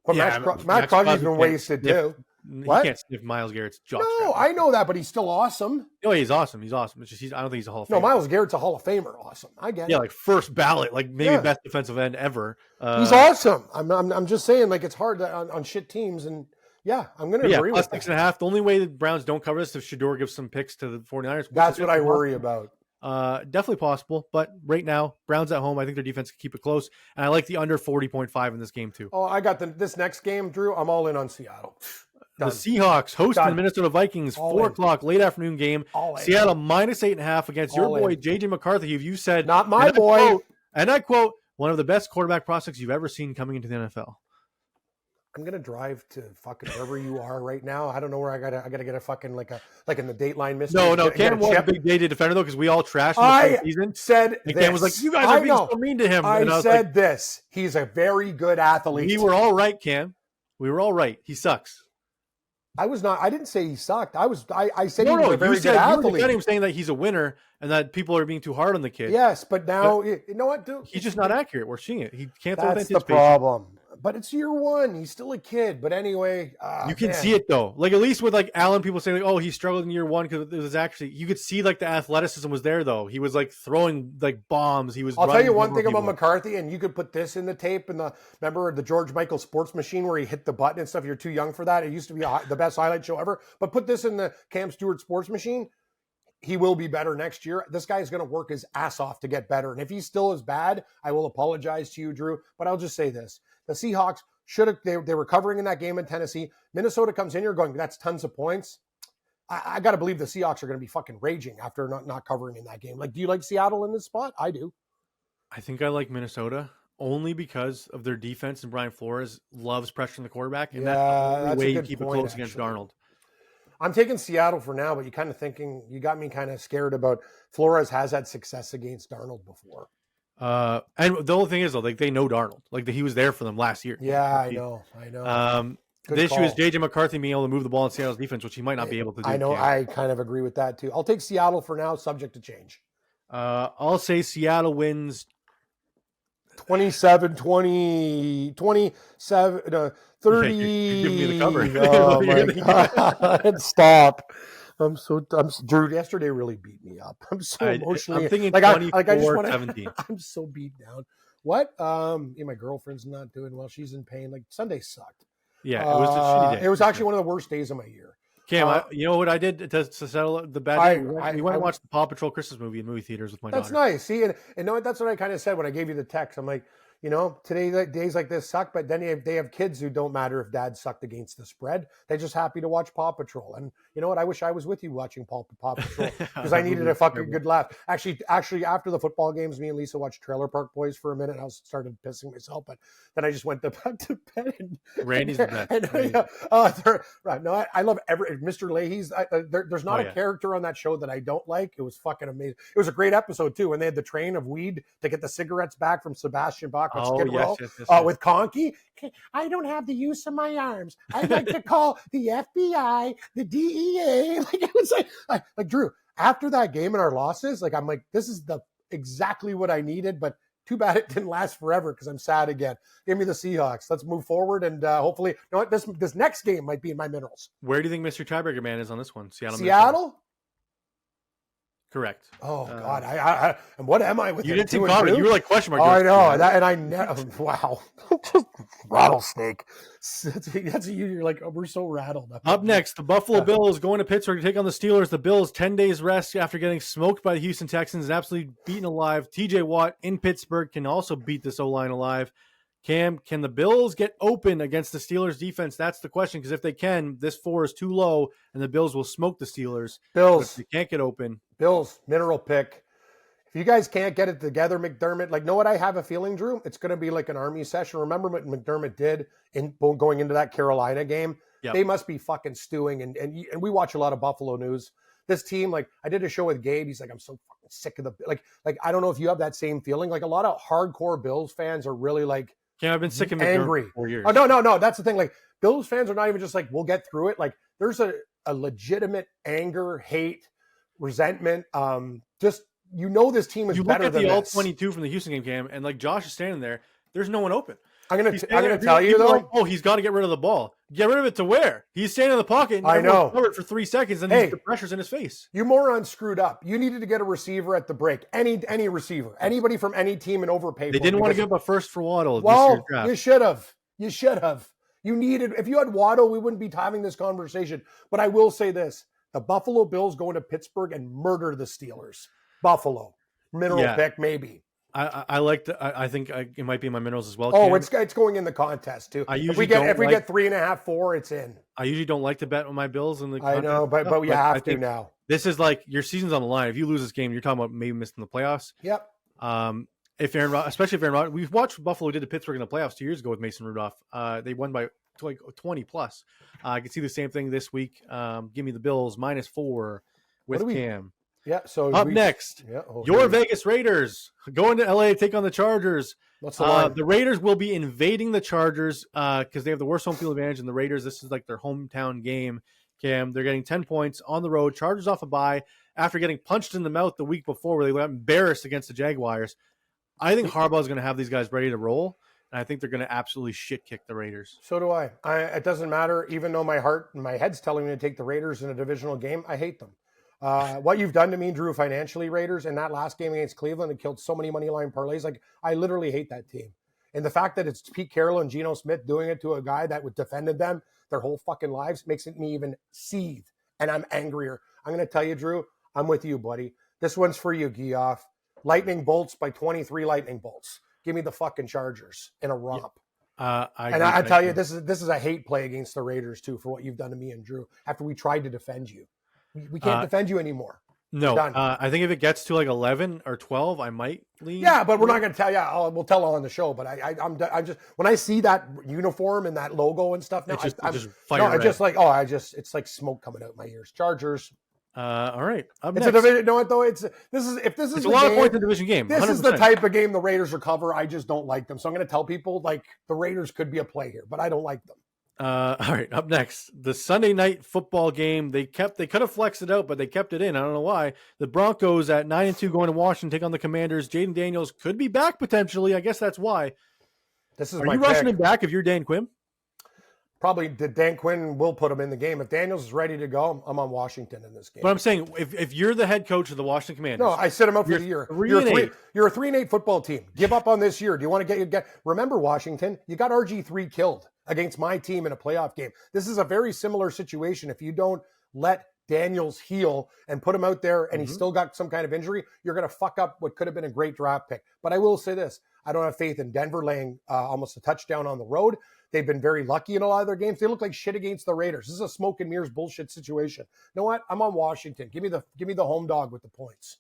But Max Crosby's been wasted too. He can't sniff Myles Garrett's jock. No, I know that, but he's still awesome. No, he's awesome. It's just I don't think he's a Hall of Famer. No, Myles Garrett's a Hall of Famer. Awesome. I get it. Yeah, like first ballot, like maybe best defensive end ever. He's awesome. I'm just saying, like, it's hard on shit teams, and I'm going to agree with that. 6.5. The only way the Browns don't cover this is if Shedeur gives some picks to the 49ers. That's what I worry about. Definitely possible, but right now, Browns at home, I think their defense can keep it close, and I like the under 40.5 in this game too. Oh, I got this next game, Drew. I'm all in on Seattle. Done. The Seahawks hosting the Minnesota Vikings, 4 o'clock, late afternoon game. Seattle minus 8.5 against your boy, J.J. McCarthy, who you said, not my boy. And I quote, one of the best quarterback prospects you've ever seen coming into the NFL. I'm gonna drive to fucking wherever you are right now. I don't know where I gotta get a fucking like in the Dateline mystery. No, Cam was a big JJ defender though, because we all trashed him the season. Said and this. Cam was like, "You guys are being so mean to him." I said this. He's a very good athlete. We were all right, Cam. We were all right. He sucks. I was not. I didn't say he sucked. I said he was a very good athlete. You were defending him, saying that he's a winner and that people are being too hard on the kid. Yes, but now you know what, dude? He's just not accurate. We're seeing it. He can't throw with anticipation. That's the problem. But it's year one. He's still a kid. But anyway, you can see it though. Like at least with like Allen, people say like, "Oh, he struggled in year one," because it was actually you could see like the athleticism was there though. He was like throwing like bombs. He was. I'll tell you one thing about McCarthy, and you could put this in the tape. And remember the George Michael Sports Machine where he hit the button and stuff. You're too young for that. It used to be the best highlight show ever. But put this in the Cam Stewart Sports Machine. He will be better next year. This guy is going to work his ass off to get better. And if he's still as bad, I will apologize to you, Drew. But I'll just say this: the Seahawks should have. They were covering in that game in Tennessee. Minnesota comes in here going, "That's tons of points." I got to believe the Seahawks are going to be fucking raging after not covering in that game. Like, do you like Seattle in this spot? I do. I think I like Minnesota. only because of their defense, and Brian Flores loves pressuring the quarterback, and Yeah, that's the that's way a you good keep point, it close against actually. Darnold. I'm taking Seattle for now, but you got me kind of scared about Flores has had success against Darnold before. And the whole thing is, though, like they know Darnold. Like he was there for them last year. Yeah, I know. The issue is J.J. McCarthy being able to move the ball in Seattle's defense, which he might not be able to do. I know. I kind of agree with that, too. I'll take Seattle for now, subject to change. I'll say Seattle wins 27-20, 27, 30. You're giving me the cover. Oh, my God. Stop. Drew, yesterday really beat me up. I'm so emotionally. I'm thinking like 24-17. I'm so beat down. What? My girlfriend's not doing well. She's in pain. Like Sunday sucked. Yeah, it was a shitty day. It was actually one of the worst days of my year. Cam, you know what I did to settle the bad day? We went and watched the Paw Patrol Christmas movie in movie theaters with my daughter. That's nice. See, and know what? That's what I kind of said when I gave you the text. I'm like, today days like this suck, but then they have kids who don't matter if dad sucked against the spread. They're just happy to watch Paw Patrol. And you know what? I wish I was with you watching Paw Patrol because I needed a fucking good laugh. Actually, after the football games, me and Lisa watched Trailer Park Boys for a minute. I started pissing myself, but then I just went back to bed. Randy's the best. Right. No, I love Mr. Leahy's. There's not a character on that show that I don't like. It was fucking amazing. It was a great episode too when they had the train of weed to get the cigarettes back from Sebastian Bach. Yes. With Conky, I don't have the use of my arms. I'd like to call the FBI, the DEA. Like it was like Drew. After that game and our losses, I'm like, this is exactly what I needed. But too bad it didn't last forever because I'm sad again. Give me the Seahawks. Let's move forward and hopefully, you know what? This next game might be in my minerals. Where do you think Mr. Tiebreaker Man is on this one? Seattle. Correct. Oh God! I and what am I with you? Didn't see comment. You were like question mark. Oh, I know that, and I never. Wow, rattlesnake. That's you're like we're so rattled. Up next, the Buffalo Bills going to Pittsburgh to take on the Steelers. The Bills 10 days rest after getting smoked by the Houston Texans and absolutely beaten alive. T.J. Watt in Pittsburgh can also beat this O-line alive. Cam, can the Bills get open against the Steelers defense? That's the question, because if they can, this 4 is too low, and the Bills will smoke the Steelers. Bills. If they can't get open. Bills, mineral pick. If you guys can't get it together, McDermott, know what I have a feeling, Drew? It's going to be like an Army session. Remember what McDermott did going into that Carolina game? Yep. They must be fucking stewing, and we watch a lot of Buffalo news. This team, I did a show with Gabe. He's like, I'm so fucking sick of the I don't know if you have that same feeling. A lot of hardcore Bills fans are really yeah, I've been sick of angry for 4 years. Oh no, that's the thing. Bills fans are not even just we'll get through it. There's a legitimate anger, hate, resentment. This team is better than this. You look at the all-22 from the Houston game, Cam, and Josh is standing there. There's no one open. I'm gonna tell you though. He's got to get rid of the ball. Get rid of it to where? He's standing in the pocket. And I know. Covered for 3 seconds, and the pressure's in his face. You morons screwed up. You needed to get a receiver at the break. Any receiver, anybody from any team, and overpay. They didn't want to give up a first for Waddle. Well, you should have. You needed. If you had Waddle, we wouldn't be having this conversation. But I will say this: the Buffalo Bills go into Pittsburgh and murder the Steelers. Buffalo mineral pick, maybe. I like I think it might be in my minerals as well. Oh, Cam. it's going in the contest too. If we get 3.5, 4, it's in. I usually don't like to bet on my Bills in the contest. I know, but we have to now. This is your season's on the line. If you lose this game, you're talking about maybe missing the playoffs. Yep. Especially if Aaron Rodgers, we've watched what Buffalo did to Pittsburgh in the playoffs 2 years ago with Mason Rudolph. They won by 20 plus. I can see the same thing this week. Give me the Bills -4 with Cam. Yeah. So up next, your Vegas Raiders going to LA to take on the Chargers. What's the line? The Raiders will be invading the Chargers because they have the worst home field advantage, and the Raiders, this is their hometown game. Cam, they're getting 10 points on the road. Chargers off a bye after getting punched in the mouth the week before, where they got embarrassed against the Jaguars. I think Harbaugh is going to have these guys ready to roll, and I think they're going to absolutely shit kick the Raiders. So do I. It doesn't matter, even though my heart and my head's telling me to take the Raiders in a divisional game. I hate them. What you've done to me, Drew, financially, Raiders, in that last game against Cleveland, it killed so many money line parlays. I literally hate that team. And the fact that it's Pete Carroll and Geno Smith doing it to a guy that would defended them their whole fucking lives makes me even seethe. And I'm angrier. I'm going to tell you, Drew, I'm with you, buddy. This one's for you, Geoff. Lightning bolts by 23 lightning bolts. Give me the fucking Chargers in a romp. I tell you, this is a hate play against the Raiders, too, for what you've done to me and Drew after we tried to defend you. We can't defend you anymore. No, I think if it gets to like 11 or 12, I might lean. Yeah, but we're not going to tell you. We'll tell on the show. But I'm just when I see that uniform and that logo and stuff now, it's like smoke coming out my ears. Chargers. All right. It's next. A division. You know what though? This is a lot of points in division game. 100%. This is the type of game the Raiders recover. I just don't like them. So I'm going to tell people like the Raiders could be a play here, but I don't like them. All right, up next, the Sunday night football game. They could have flexed it out, but they kept it in. I don't know why. The Broncos at 9-2 going to Washington, take on the Commanders. Jaden Daniels could be back potentially. I guess that's why. Are you rushing him back if you're Dan Quinn? Probably Dan Quinn will put him in the game. If Daniels is ready to go, I'm on Washington in this game. But I'm saying, if you're the head coach of the Washington Commanders. No, I set him up for the year. You're a 3-8 football team. Give up on this year. Do you want to get remember, Washington, you got RG3 killed against my team in a playoff game. This is a very similar situation. If you don't let Daniels heal and put him out there and he's still got some kind of injury, you're going to fuck up what could have been a great draft pick. But I will say this. I don't have faith in Denver laying almost a touchdown on the road. They've been very lucky in a lot of their games. They look like shit against the Raiders. This is a smoke and mirrors bullshit situation. You know what? I'm on Washington. Give me the home dog with the points.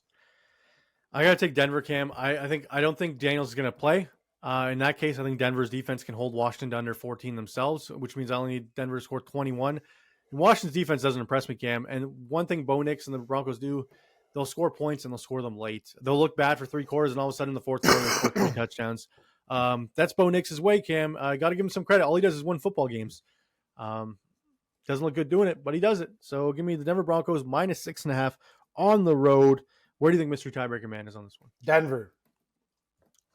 I got to take Denver, Cam. I don't think Daniels is going to play. In that case, I think Denver's defense can hold Washington to under 14 themselves, which means I only need Denver to score 21. Washington's defense doesn't impress me, Cam. And one thing Bo Nix and the Broncos do, they'll score points and they'll score them late. They'll look bad for 3 quarters, and all of a sudden in the fourth quarter, they score 3 touchdowns. That's Bo Nix's way, Cam. Got to give him some credit. All he does is win football games. Doesn't look good doing it, but he does it. So give me the Denver Broncos minus 6.5 on the road. Where do you think Mystery Tiebreaker Man is on this one? Denver.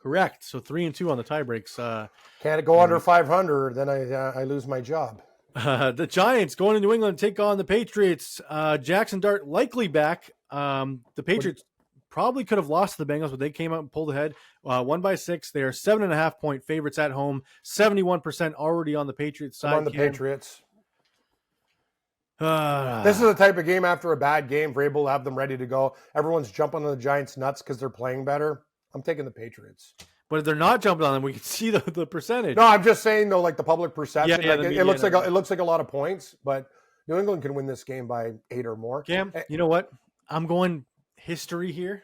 Correct. So 3-2 on the tiebreaks. Can't go under 500, then I lose my job. The Giants going to New England to take on the Patriots. Jackson Dart likely back. The Patriots probably could have lost to the Bengals, but they came out and pulled ahead. Won by 6. They are 7.5 point favorites at home. 71% already on the Patriots side. I'm on the Patriots. This is the type of game after a bad game, Vrabel will have them ready to go. Everyone's jumping on the Giants nuts because they're playing better. I'm taking the Patriots. But if they're not jumping on them, we can see the percentage. No, I'm just saying though, like the public perception. Yeah, it looks like a lot of points, but New England can win this game by 8 or more. Cam, you know what? I'm going history here.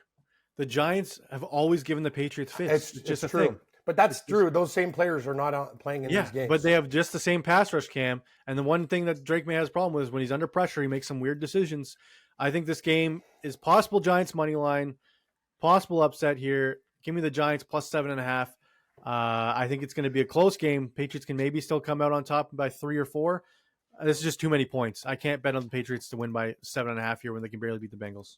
The Giants have always given the Patriots fits. It's just a true. thing. But that's true. Those same players are not playing in these games. But they have just the same pass rush, Cam. And the one thing that Drake may have a problem with is when he's under pressure, he makes some weird decisions. I think this game is possible Giants money line, possible upset here. Give me the Giants plus 7.5. I think it's going to be a close game. Patriots can maybe still come out on top by 3 or 4. This is just too many points. I can't bet on the Patriots to win by 7.5 here when they can barely beat the Bengals.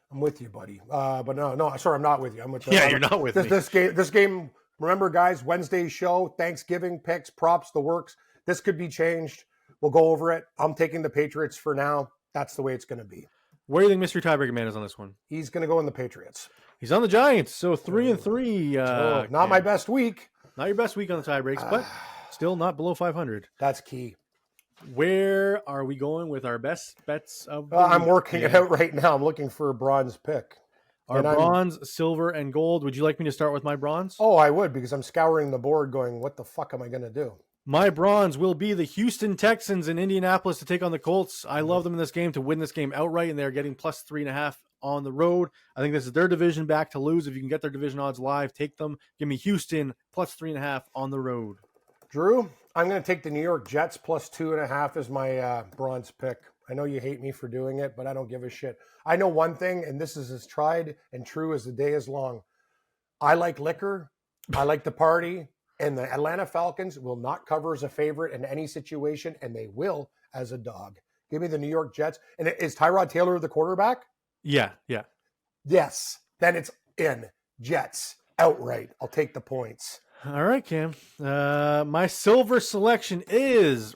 I'm with you, buddy. But no, sorry, I'm not with you. I'm with you. Yeah, you're not with me. This game. Remember, guys, Wednesday's show, Thanksgiving picks, props, the works. This could be changed. We'll go over it. I'm taking the Patriots for now. That's the way it's going to be. Where do you think Mystery Tiebreaker Man is on this one? He's going to go in the Patriots. He's on the Giants, so 3-3. Not my best week. Not your best week on the tie breaks, but still not below 500. That's key. Where are we going with our best bets of the I'm working it out right now. I'm looking for a bronze pick. Our bronze, silver, and gold. Would you like me to start with my bronze? Oh, I would, because I'm scouring the board going, what the fuck am I going to do? My bronze will be the Houston Texans in Indianapolis to take on the Colts. I love them in this game to win this game outright, and they're getting plus 3.5 on the road. I think this is their division back to lose. If you can get their division odds live, take them. Give me Houston plus 3.5 on the road. Drew, I'm going to take the New York Jets plus 2.5 as my bronze pick. I know you hate me for doing it, but I don't give a shit. I know one thing, and this is as tried and true as the day is long. I like liquor. I like to party. And the Atlanta Falcons will not cover as a favorite in any situation, and they will as a dog. Give me the New York Jets. And is Tyrod Taylor the quarterback? Yeah. Yes. Then it's in. Jets. Outright. I'll take the points. All right, Cam. My silver selection is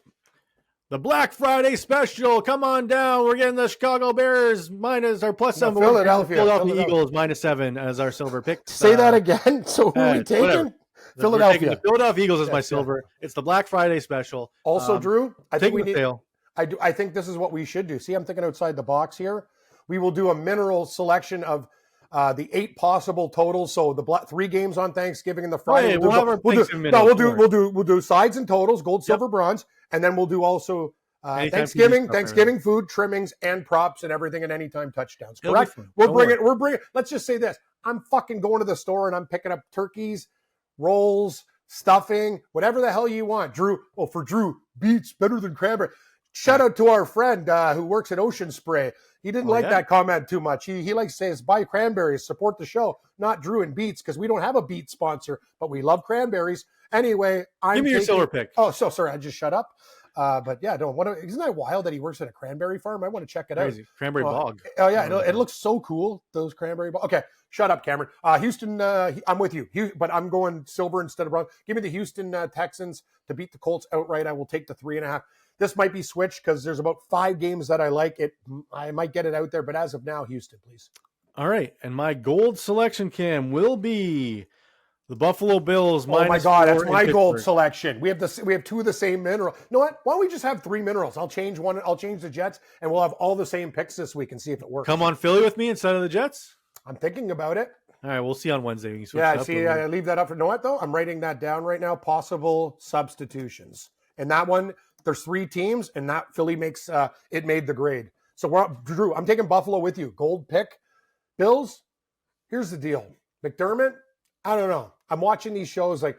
the Black Friday special. Come on down. We're getting the Chicago Bears minus our plus 7. Philadelphia Eagles minus 7 as our silver pick. Say that again. So who are we taking? Whatever. Philadelphia. The Philadelphia Eagles is my silver. It's the Black Friday special. Also, Drew, I think we need. Sale. I think this is what we should do. See, I'm thinking outside the box here. We will do a mineral selection of the 8 possible totals. So the 3 games on Thanksgiving and the Friday. We'll do sides and totals, gold, silver, bronze, and then we'll do also Thanksgiving food, trimmings, and props and everything, and anytime touchdowns. Correct? We're bringing. Let's just say this: I'm fucking going to the store and I'm picking up turkeys, rolls, stuffing, whatever the hell you want. Drew, for Drew, beets better than cranberry. Shout out to our friend who works at Ocean Spray. He didn't like that comment too much. He likes to say, buy cranberries, support the show, not Drew and Beets, because we don't have a beet sponsor, but we love cranberries. Anyway, give me your silver pick. Oh, so sorry, I just shut up. But yeah, isn't that wild that he works at a cranberry farm? I want to check it out. Cranberry bog. Oh yeah, it looks so cool. Those cranberry bog. Okay, shut up, Cameron. Houston, I'm with you, but I'm going silver instead of bronze. Give me the Houston Texans to beat the Colts outright. I will take the 3.5. This might be switched because there's about 5 games that I like. I might get it out there, but as of now, Houston, please. All right, and my gold selection, Cam, will be the Buffalo Bills. Oh my God, that's my gold selection. We have 2 of the same mineral. You know what? Why don't we just have 3 minerals? I'll change one. I'll change the Jets, and we'll have all the same picks this week and see if it works. Come on, Philly with me instead of the Jets. I'm thinking about it. All right, we'll see on Wednesday. We can I leave that up for. You know what though? I'm writing that down right now. Possible substitutions, and that one. There's 3 teams, and that Philly makes it made the grade. So Drew, I'm taking Buffalo with you. Gold pick. Bills, here's the deal. McDermott, I don't know. I'm watching these shows like,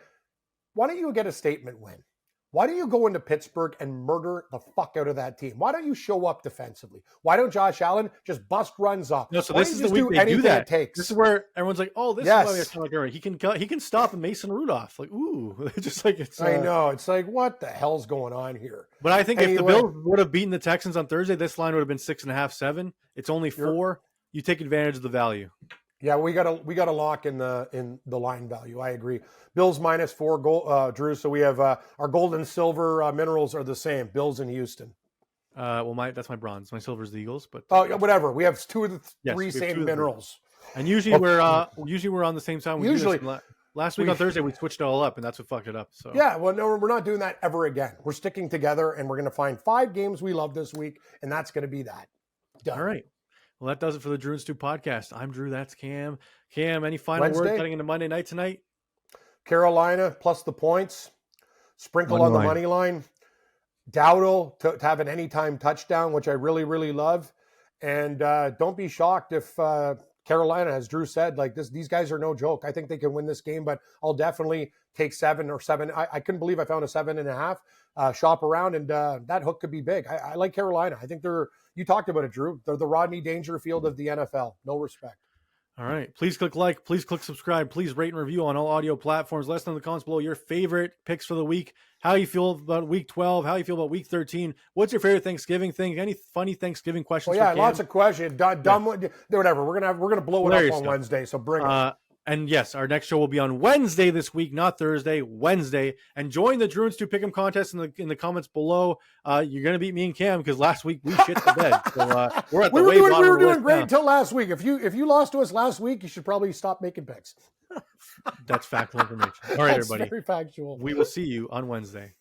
why don't you get a statement win? Why don't you go into Pittsburgh and murder the fuck out of that team? Why don't you show up defensively? Why don't Josh Allen just bust runs off? No, so this is the week they do that. This is where everyone's like, "Oh, this is why we're talking about he can stop Mason Rudolph." Like, ooh, just like it's. I know. It's like, what the hell's going on here? But I think if the Bills would have beaten the Texans on Thursday, this line would have been 6.5, 7. It's only 4. You take advantage of the value. Yeah, we got to lock in the line value. I agree. Bills -4 gold, Drew. So we have our gold and silver minerals are the same. Bills in Houston. That's my bronze. My silver's the Eagles, but whatever. We have 2 of the 3 same minerals. And usually we're on the same time. Last week on Thursday we switched it all up, and that's what fucked it up. So yeah, well, no, we're not doing that ever again. We're sticking together, and we're going to find 5 games we love this week, and that's going to be that. Done. All right. Well, that does it for the Drew and Stu podcast. I'm Drew. That's Cam. Cam, any final word heading into Monday night tonight? Carolina plus the points. Sprinkle on the money line. Dowdle to have an anytime touchdown, which I really, really love. And don't be shocked if Carolina, as Drew said, like these guys are no joke. I think they can win this game, but I'll definitely take 7 or 7. I couldn't believe I found a 7.5. Shop around, and that hook could be big. I like Carolina. I think you talked about it, Drew. They're the Rodney Dangerfield of the NFL. No respect. All right. Please click like. Please click subscribe. Please rate and review on all audio platforms. Let us know in the comments below your favorite picks for the week. How you feel about week 12. How you feel about week 13. What's your favorite Thanksgiving thing? Any funny Thanksgiving questions? Well, yeah, lots of questions. Dumb, whatever. We're gonna blow it up on Wednesday. So bring it. And yes, our next show will be on Wednesday this week, not Thursday, Wednesday. And join the Drew and Stu Pick'em contest in the comments below. You're going to beat me and Cam because last week we shit the bed. So we're at the we were doing great until last week. If you lost to us last week, you should probably stop making picks. That's factual information. All right, everybody. Very factual. We will see you on Wednesday.